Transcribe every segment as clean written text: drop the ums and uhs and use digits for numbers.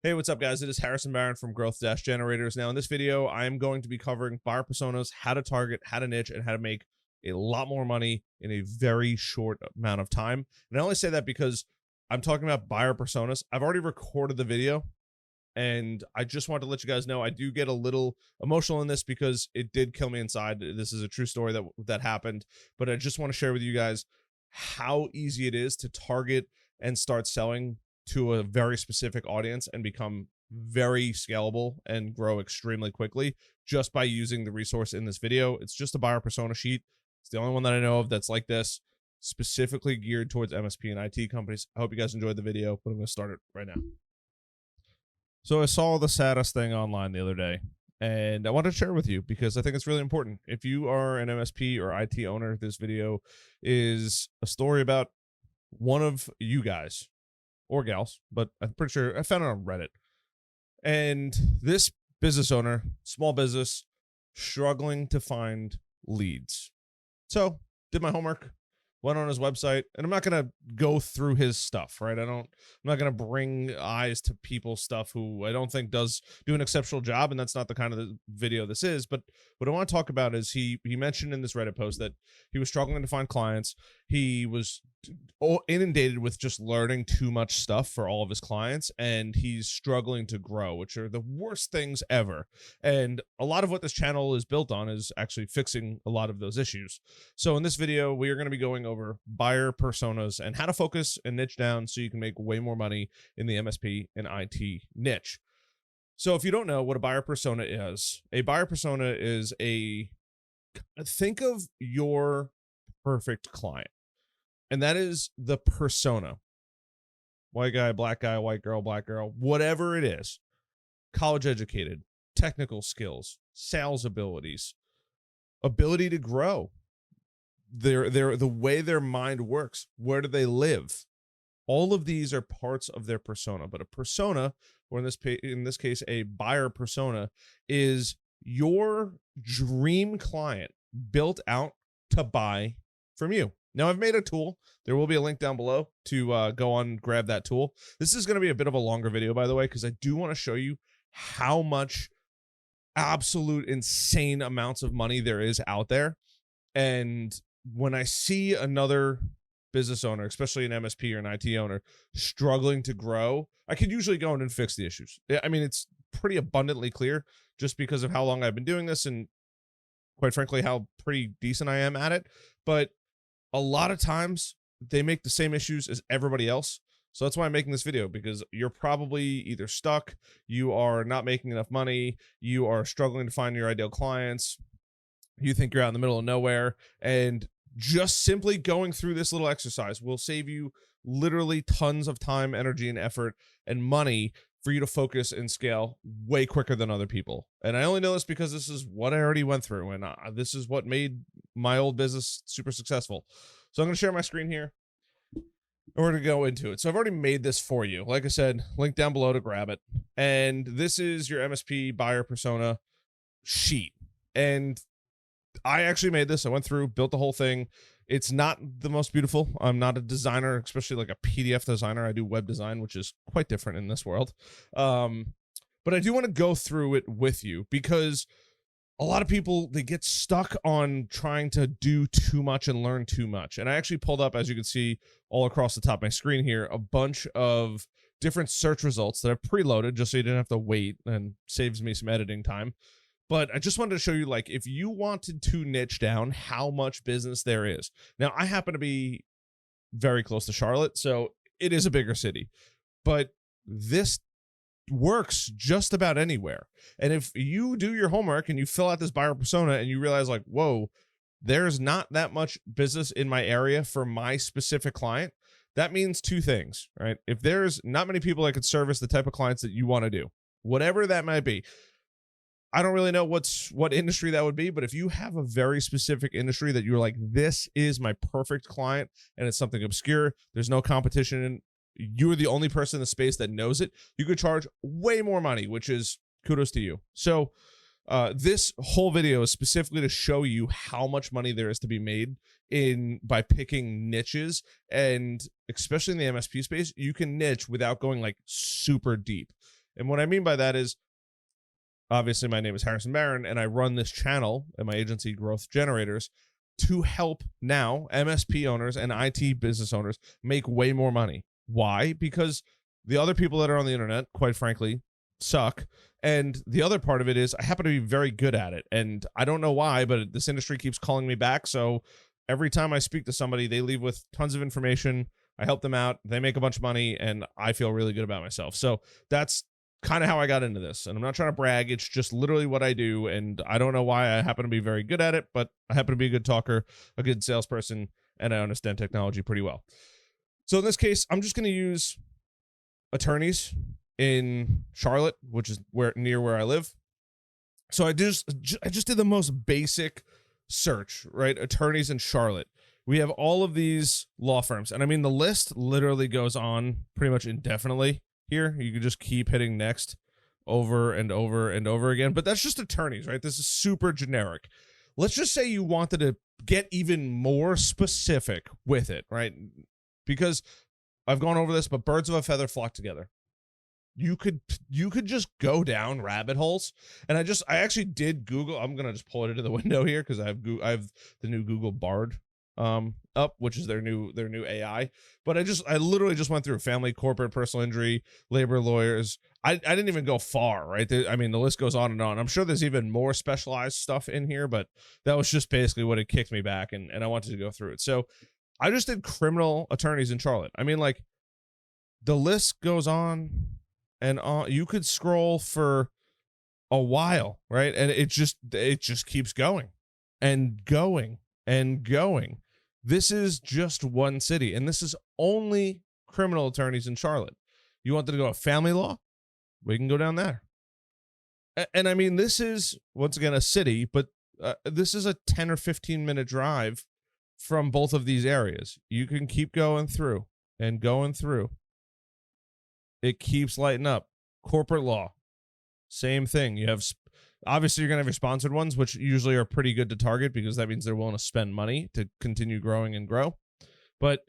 Hey, what's up, guys? It is Harrison Barron from Growth Generators. Now, in this video, I am going to be covering buyer personas, how to target, how to niche, and how to make a lot more money in a very short amount of time. And I only say that because I'm talking about buyer personas. I've already recorded the video, and I just wanted to let you guys know I do get a little emotional in this because it did kill me inside. This is a true story that happened, but I just want to share with you guys how easy it is to target and start selling to a very specific audience and become very scalable and grow extremely quickly just by using the resource in this video. It's just a buyer persona sheet. It's the only one that I know of that's like this, specifically geared towards MSP and IT companies. I hope you guys enjoyed the video, but I'm going to start it right now. So I saw the saddest thing online the other day, and I wanted to share with you because I think it's really important. If you are an MSP or IT owner, this video is a story about one of you guys or gals, but I'm pretty sure I found it on Reddit. And this business owner, small business, struggling to find leads. So did my homework, went on his website, and I'm not going to go through his stuff, right? I'm not going to bring eyes to people's stuff who I don't think do an exceptional job. And that's not the kind of the video this is. But what I want to talk about is he mentioned in this Reddit post that he was struggling to find clients. He was inundated with just learning too much stuff for all of his clients, and he's struggling to grow, which are the worst things ever. And a lot of what this channel is built on is actually fixing a lot of those issues. So in this video, we are going to be going over buyer personas and how to focus and niche down so you can make way more money in the MSP and IT niche. So if you don't know what a buyer persona is think of your perfect client. And that is the persona. White guy, black guy, white girl, black girl, whatever it is. College educated, technical skills, sales abilities, ability to grow, the way their mind works, where do they live? All of these are parts of their persona. But a persona, or in this case, a buyer persona, is your dream client built out to buy from you. Now, I've made a tool. There will be a link down below to go on and grab that tool. This is going to be a bit of a longer video, by the way, because I do want to show you how much absolute insane amounts of money there is out there. And when I see another business owner, especially an MSP or an IT owner, struggling to grow, I can usually go in and fix the issues. I mean, it's pretty abundantly clear just because of how long I've been doing this and, quite frankly, how pretty decent I am at it. But a lot of times they make the same issues as everybody else. So that's why I'm making this video, because you're probably either stuck, you are not making enough money, you are struggling to find your ideal clients, you think you're out in the middle of nowhere, and just simply going through this little exercise will save you literally tons of time, energy, and effort and money for you to focus and scale way quicker than other people. And I only know this because this is what I already went through, and this is what made my old business super successful. So I'm going to share my screen here, and we're going to go into it. So I've already made this for you. Like I said, link down below to grab it. And this is your MSP buyer persona sheet. And I actually made this. I went through, built the whole thing. It's not the most beautiful. I'm not a designer, especially like a PDF designer. I do web design, which is quite different in this world. But I do want to go through it with you because a lot of people, they get stuck on trying to do too much and learn too much. And I actually pulled up, as you can see all across the top of my screen here, a bunch of different search results that I've preloaded just so you didn't have to wait, and saves me some editing time. But I just wanted to show you, like, if you wanted to niche down, how much business there is. Now, I happen to be very close to Charlotte, so it is a bigger city. But this works just about anywhere. And if you do your homework and you fill out this buyer persona and you realize, like, whoa, there's not that much business in my area for my specific client, that means two things, right? If there's not many people that could service the type of clients that you want to do, whatever that might be. I don't really know what industry that would be, but if you have a very specific industry that you're like, this is my perfect client, and it's something obscure, there's no competition, and you're the only person in the space that knows it, you could charge way more money, which is kudos to you. So this whole video is specifically to show you how much money there is to be made by picking niches, and especially in the MSP space, you can niche without going like super deep. And what I mean by that is, obviously, my name is Harrison Barron, and I run this channel at my agency, Growth Generators, to help now MSP owners and IT business owners make way more money. Why? Because the other people that are on the internet, quite frankly, suck. And the other part of it is I happen to be very good at it. And I don't know why, but this industry keeps calling me back. So every time I speak to somebody, they leave with tons of information. I help them out. They make a bunch of money, and I feel really good about myself. So that's kind of how I got into this. And I'm not trying to brag. It's just literally what I do. And I don't know why I happen to be very good at it, but I happen to be a good talker, a good salesperson, and I understand technology pretty well. So in this case, I'm just going to use attorneys in Charlotte, which is near where I live. So I just did the most basic search, right? Attorneys in Charlotte. We have all of these law firms. And I mean, the list literally goes on pretty much indefinitely here. You can just keep hitting next over and over and over again. But that's just attorneys, right? This is super generic. Let's just say you wanted to get even more specific with it, right? Because I've gone over this, but birds of a feather flock together. You could just go down rabbit holes. And I actually did Google. I'm going to just pull it into the window here because I have the new Google Bard up, which is their new AI. But I literally just went through family, corporate, personal injury, labor lawyers. I didn't even go far, right? I mean, the list goes on and on. I'm sure there's even more specialized stuff in here, but that was just basically what it kicked me back, and I wanted to go through it. So I just did criminal attorneys in Charlotte. I mean, like, the list goes on and on. You could scroll for a while, right? And it just keeps going and going and going. This is just one city, and this is only criminal attorneys in Charlotte. You wanted to go to family law? We can go down there. And I mean, this is, once again, a city, but this is a 10 or 15 minute drive from both of these areas. You can keep going through and going through. It keeps lighting up. Corporate law, same thing. You have, obviously, you're going to have your sponsored ones, which usually are pretty good to target because that means they're willing to spend money to continue growing and grow. But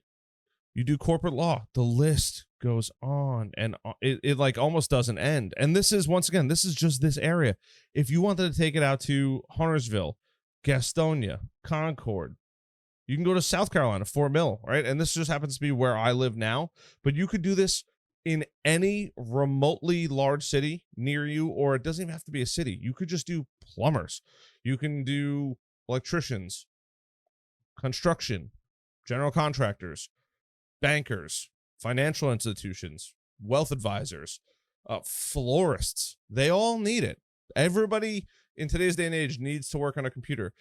you do corporate law, the list goes on and on. It like almost doesn't end. And this is, once again, this is just this area. If you wanted to take it out to Huntersville, Gastonia, Concord, you can go to South Carolina, Fort Mill, right? And this just happens to be where I live now. But you could do this in any remotely large city near you, or it doesn't even have to be a city. You could just do plumbers. You can do electricians, construction, general contractors, bankers, financial institutions, wealth advisors, florists. They all need it. Everybody in today's day and age needs to work on a computer.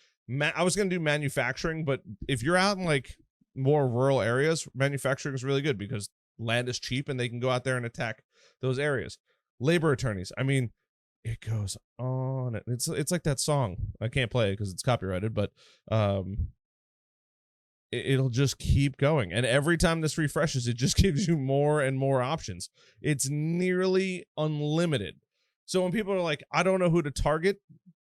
I was going to do manufacturing, but if you're out in like more rural areas, manufacturing is really good because land is cheap and they can go out there and attack those areas. Labor attorneys. I mean, it goes on. It's like that song. I can't play it because it's copyrighted, but it'll just keep going. And every time this refreshes, it just gives you more and more options. It's nearly unlimited. So when people are like, I don't know who to target,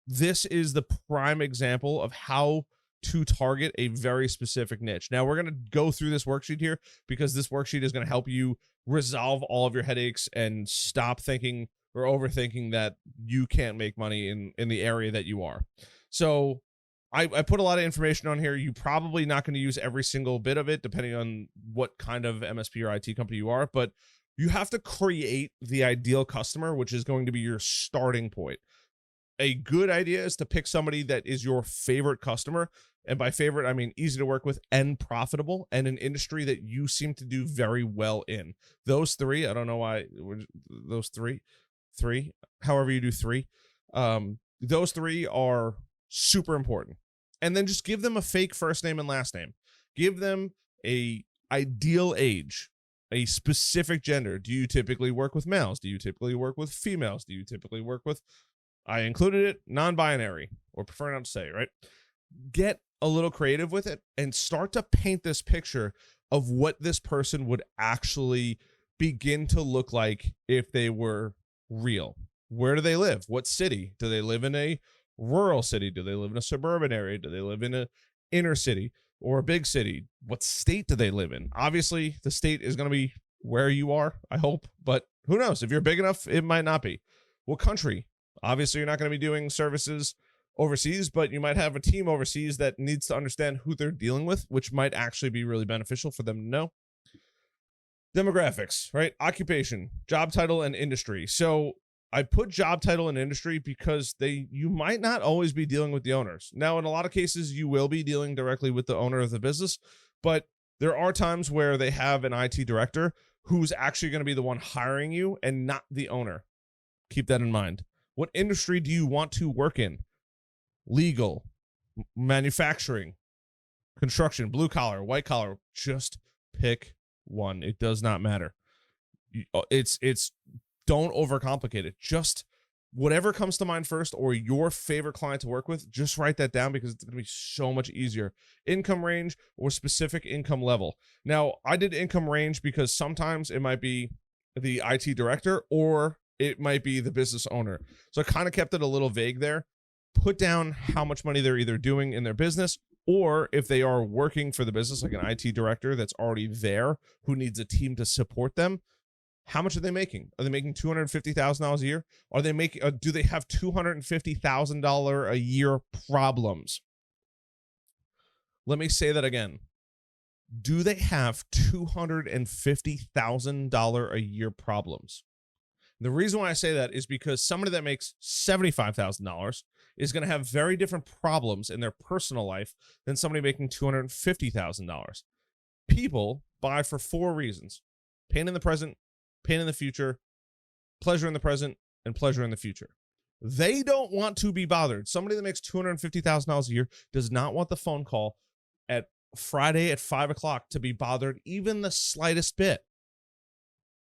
this is the prime example of how to target a very specific niche. Now, we're going to go through this worksheet here because this worksheet is going to help you resolve all of your headaches and stop thinking or overthinking that you can't make money in the area that you are. So I put a lot of information on here. You're probably not going to use every single bit of it, depending on what kind of MSP or IT company you are, but you have to create the ideal customer, which is going to be your starting point. A good idea is to pick somebody that is your favorite customer. And by favorite, I mean easy to work with and profitable, and an industry that you seem to do very well in. Those three, I don't know why, those three, however you do three, those three are super important. And then just give them a fake first name and last name. Give them a ideal age, a specific gender. Do you typically work with males? Do you typically work with females? Do you typically work with, I included it, non-binary, or prefer not to say, right? Get a little creative with it and start to paint this picture of what this person would actually begin to look like if they were real. Where do they live? What city? Do they live in a rural city? Do they live in a suburban area? Do they live in a inner city or a big city? What state do they live in? Obviously, the state is going to be where you are, I hope, but Who knows? If you're big enough, it might not be. What country? Obviously, you're not going to be doing services overseas, but you might have a team overseas that needs to understand who they're dealing with, which might actually be really beneficial for them to know. Demographics, right? Occupation, job title, and industry. So I put job title and industry because you might not always be dealing with the owners. Now, in a lot of cases, you will be dealing directly with the owner of the business, but there are times where they have an IT director who's actually going to be the one hiring you and not the owner. Keep that in mind. What industry do you want to work in? Legal, manufacturing, construction, blue collar, white collar. Just pick one. It does not matter. It's don't overcomplicate it. Just whatever comes to mind first, or your favorite client to work with, just write that down because it's going to be so much easier. Income range or specific income level. Now, I did income range because sometimes it might be the IT director or it might be the business owner. So I kind of kept it a little vague there. Put down how much money they're either doing in their business, or if they are working for the business, like an IT director that's already there who needs a team to support them. How much are they making? Are they making $250,000 a year? Are they making? Do they have $250,000 a year problems? Let me say that again. Do they have $250,000 a year problems? The reason why I say that is because somebody that makes $75,000 is going to have very different problems in their personal life than somebody making $250,000. People buy for 4 reasons: pain in the present, pain in the future, pleasure in the present, and pleasure in the future. They don't want to be bothered. Somebody that makes $250,000 a year does not want the phone call at Friday at 5 o'clock to be bothered even the slightest bit.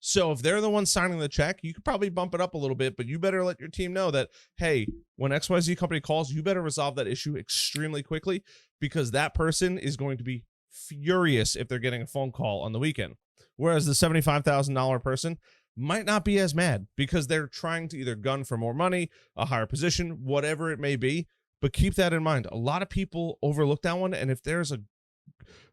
So if they're the one signing the check, you could probably bump it up a little bit, but you better let your team know that, hey, when XYZ company calls, you better resolve that issue extremely quickly, because that person is going to be furious if they're getting a phone call on the weekend. Whereas the $75,000 person might not be as mad because they're trying to either gun for more money, a higher position, whatever it may be. But keep that in mind. A lot of people overlook that one. And if there's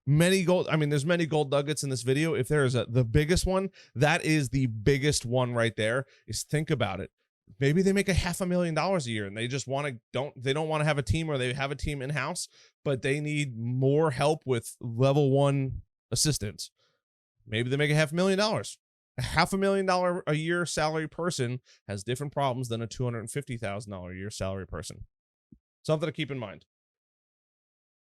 there's many gold nuggets in this video. If there is the biggest one, that is the biggest one right there. Is think about it. Maybe they make $500,000 a year and they just don't want to have a team, or they have a team in-house, but they need more help with level 1 assistance. Maybe they make $500,000. A $500,000 a year salary person has different problems than a $250,000 a year salary person. Something to keep in mind.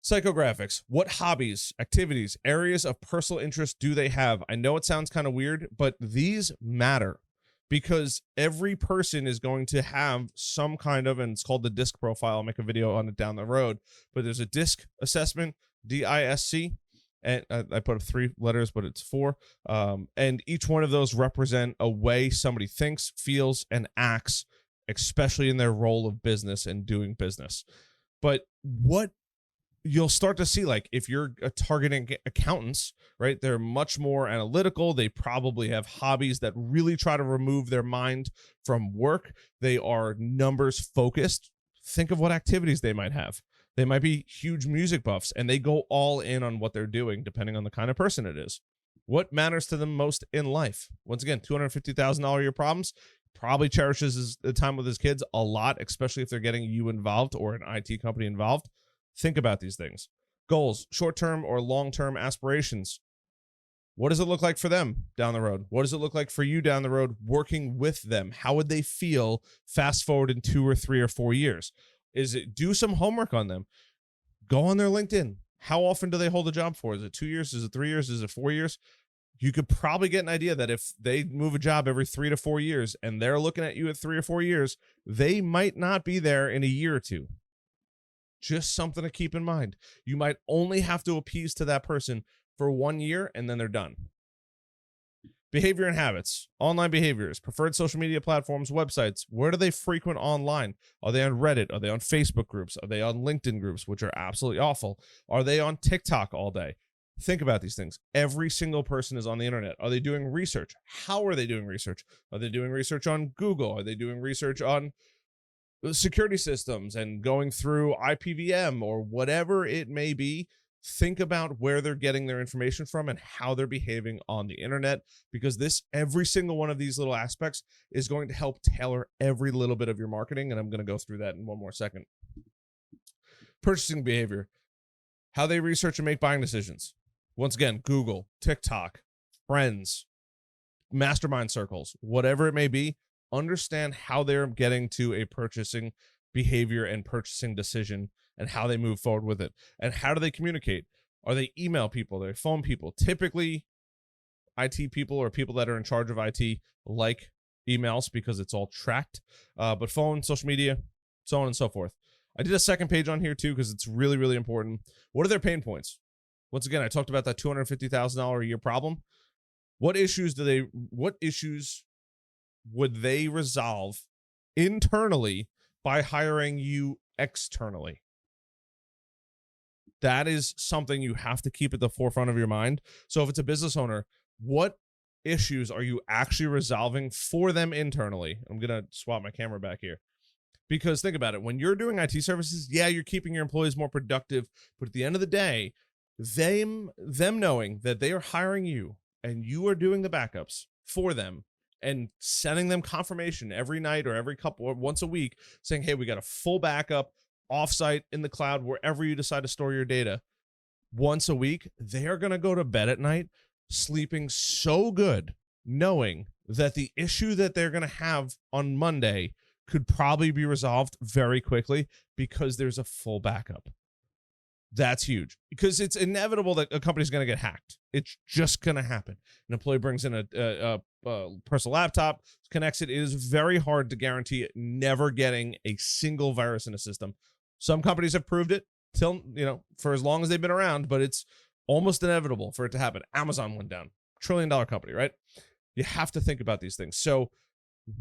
Psychographics. What hobbies, activities, areas of personal interest do they have? I know it sounds kind of weird, but these matter because every person is going to have some kind of, and it's called the DISC profile. I'll make a video on it down the road, but there's a DISC assessment, DISC, and I put up 3 letters, but it's 4. And each one of those represent a way somebody thinks, feels, and acts, especially in their role of business and doing business. But what you'll start to see, like if you're targeting accountants, right, they're much more analytical. They probably have hobbies that really try to remove their mind from work. They are numbers focused. Think of what activities they might have. They might be huge music buffs and they go all in on what they're doing, depending on the kind of person it is. What matters to them most in life? Once again, $250,000 a year problems. Probably cherishes the time with his kids a lot, especially if they're getting you involved or an IT company involved. Think about these things. Goals, short-term or long-term aspirations. What does it look like for them down the road? What does it look like for you down the road working with them? How would they feel fast forward in 2 or 3 or 4 years? Do some homework on them. Go on their LinkedIn. How often do they hold a job for? Is it 2 years? Is it 3 years? Is it 4 years? You could probably get an idea that if they move a job every 3 to 4 years and they're looking at you at 3 or 4 years, they might not be there in a year or 2. Just something to keep in mind. You might only have to appease to that person for 1 year and then they're done. Behavior and habits, online behaviors, preferred social media platforms, websites. Where do they frequent online? Are they on Reddit? Are they on Facebook groups? Are they on LinkedIn groups, which are absolutely awful? Are they on TikTok all day? Think about these things. Every single person is on the internet. Are they doing research? How are they doing research? Are they doing research on Google? Are they doing research on security systems and going through IPVM or whatever it may be? Think about where they're getting their information from and how they're behaving on the internet, because every single one of these little aspects is going to help tailor every little bit of your marketing. And I'm going to go through that in one more second. Purchasing behavior, how they research and make buying decisions. Once again, Google, TikTok, friends, mastermind circles, whatever it may be, understand how they're getting to a purchasing behavior and purchasing decision and how they move forward with it. And how do they communicate? Are they email people? Are they phone people? Typically, IT people or people that are in charge of IT like emails because it's all tracked, but phone, social media, so on and so forth. I did a second page on here too because it's really, really important. What are their pain points? Once again, I talked about that $250,000 a year problem. What issues would they resolve internally by hiring you externally? That is something you have to keep at the forefront of your mind. So if it's a business owner, what issues are you actually resolving for them internally? I'm going to swap my camera back here. Because think about it, when you're doing IT services, yeah, you're keeping your employees more productive, but at the end of the day, them knowing that they are hiring you and you are doing the backups for them and sending them confirmation every night or every couple or once a week saying, hey, we got a full backup offsite in the cloud, wherever you decide to store your data once a week, they are going to go to bed at night sleeping so good, knowing that the issue that they're going to have on Monday could probably be resolved very quickly because there's a full backup. That's huge because it's inevitable that a company's going to get hacked. It's just going to happen. An employee brings in a personal laptop, connects it. It is very hard to guarantee never getting a single virus in a system. Some companies have proved it for as long as they've been around, but it's almost inevitable for it to happen. Amazon went down, $1 trillion company, right? You have to think about these things. So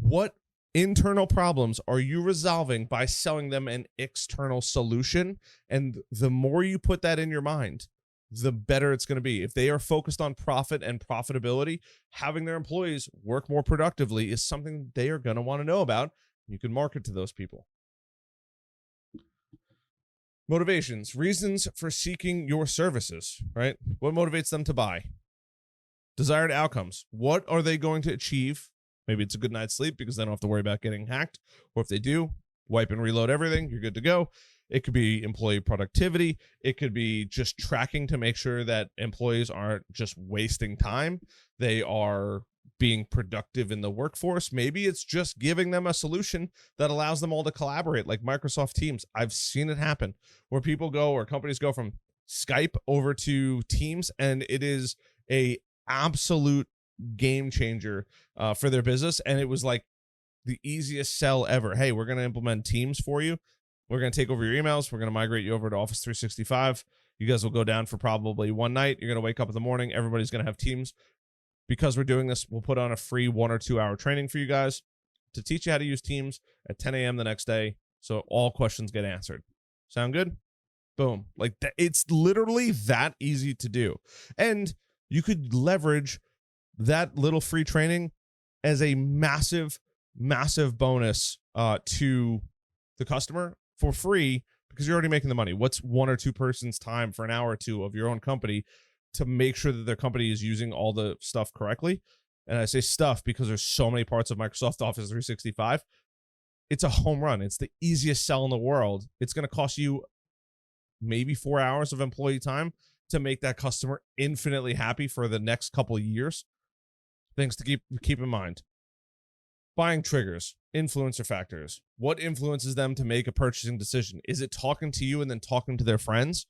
what internal problems are you resolving by selling them an external solution? And the more you put that in your mind, the better it's going to be. If they are focused on profit and profitability, having their employees work more productively is something they are going to want to know about. You can market to those people. Motivations, reasons for seeking your services, right? What motivates them to buy? Desired outcomes. What are they going to achieve? Maybe it's a good night's sleep because they don't have to worry about getting hacked. Or if they do, wipe and reload everything. You're good to go. It could be employee productivity. It could be just tracking to make sure that employees aren't just wasting time. They are being productive in the workforce. Maybe it's just giving them a solution that allows them all to collaborate, like Microsoft Teams. I've seen it happen where people go or companies go from Skype over to Teams, and it is a absolute game changer for their business. And it was like the easiest sell ever. Hey, we're going to implement Teams for you. We're going to take over your emails. We're going to migrate you over to Office 365. You guys will go down for probably one night. You're going to wake up in the morning. Everybody's going to have Teams. Because we're doing this, we'll put on a free 1 or 2 hour training for you guys to teach you how to use Teams at 10 a.m. the next day. So all questions get answered. Sound good? Boom. Like that, it's literally that easy to do. And you could leverage that little free training as a massive, massive bonus to the customer for free because you're already making the money. What's 1 or 2 persons' time for an hour or two of your own company to make sure that their company is using all the stuff correctly? And I say stuff because there's so many parts of Microsoft Office 365. It's a home run. It's the easiest sell in the world. It's going to cost you maybe 4 hours of employee time to make that customer infinitely happy for the next couple of years. Things to keep in mind. Buying triggers, influencer factors. What influences them to make a purchasing decision? Is it talking to you and then talking to their friends?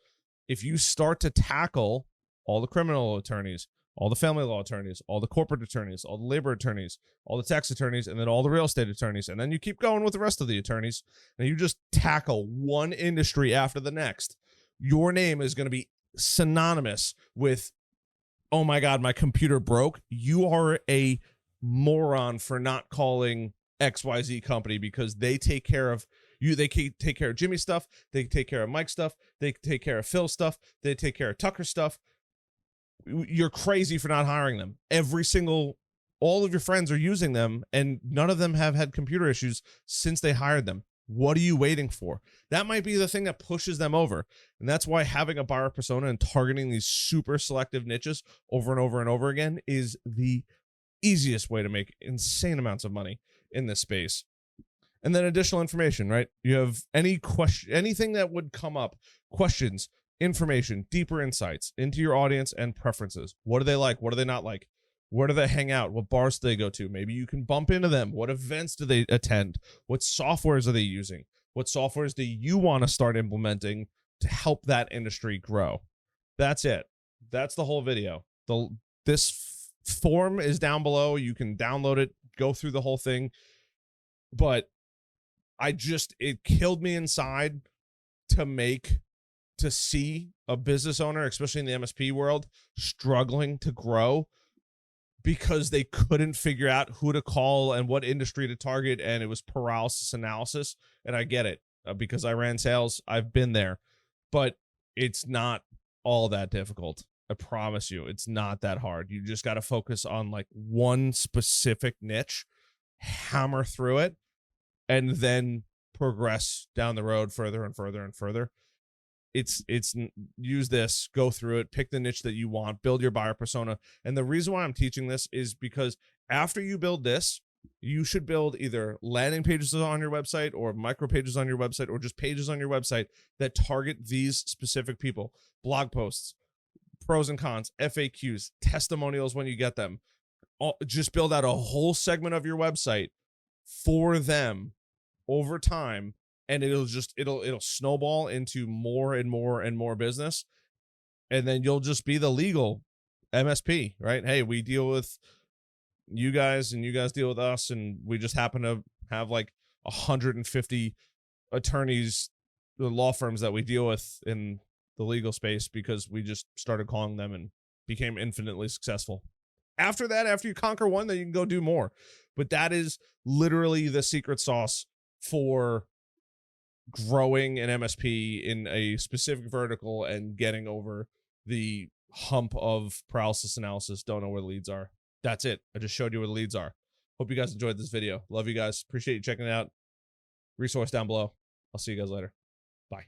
If you start to tackle all the criminal attorneys, all the family law attorneys, all the corporate attorneys, all the labor attorneys, all the tax attorneys, and then all the real estate attorneys, and then you keep going with the rest of the attorneys, and you just tackle one industry after the next, your name is going to be synonymous with, oh my God, my computer broke. You are a moron for not calling XYZ company because they take care of you. They take care of Jimmy's stuff. They take care of Mike's stuff. They take care of Phil's stuff. They take care of Tucker's stuff. You're crazy for not hiring them. All of your friends are using them, and none of them have had computer issues since they hired them. What are you waiting for? That might be the thing that pushes them over. And that's why having a buyer persona and targeting these super selective niches over and over and over again is the easiest way to make insane amounts of money in this space. And then additional information, right? You have any question, anything that would come up, questions, information, deeper insights into your audience and preferences. What do they like? What do they not like? Where do they hang out? What bars do they go to? Maybe you can bump into them. What events do they attend? What softwares are they using? What softwares do you want to start implementing to help that industry grow? That's it. That's the whole video. This form is down below. You can download it, go through the whole thing. But it killed me inside to see a business owner, especially in the MSP world, struggling to grow because they couldn't figure out who to call and what industry to target. And it was paralysis analysis. And I get it because I ran sales. I've been there, but it's not all that difficult. I promise you, it's not that hard. You just got to focus on like one specific niche, hammer through it, and then progress down the road further and further and further. It's use this, go through it, pick the niche that you want, build your buyer persona. And the reason why I'm teaching this is because after you build this, you should build either landing pages on your website or micro pages on your website or just pages on your website that target these specific people. Blog posts, pros and cons, FAQs, testimonials when you get them. Just build out a whole segment of your website for them over time, and it'll snowball into more and more and more business, and then you'll just be the legal MSP, right? Hey, we deal with you guys and you guys deal with us, and we just happen to have like 150 attorneys, the law firms that we deal with in the legal space because we just started calling them and became infinitely successful. After that, after you conquer one, then you can go do more. But that is literally the secret sauce for growing an MSP in a specific vertical and getting over the hump of paralysis analysis. Don't know where the leads are. That's it. I just showed you where the leads are. Hope you guys enjoyed this video. Love you guys. Appreciate you checking it out. Resource down below. I'll see you guys later. Bye.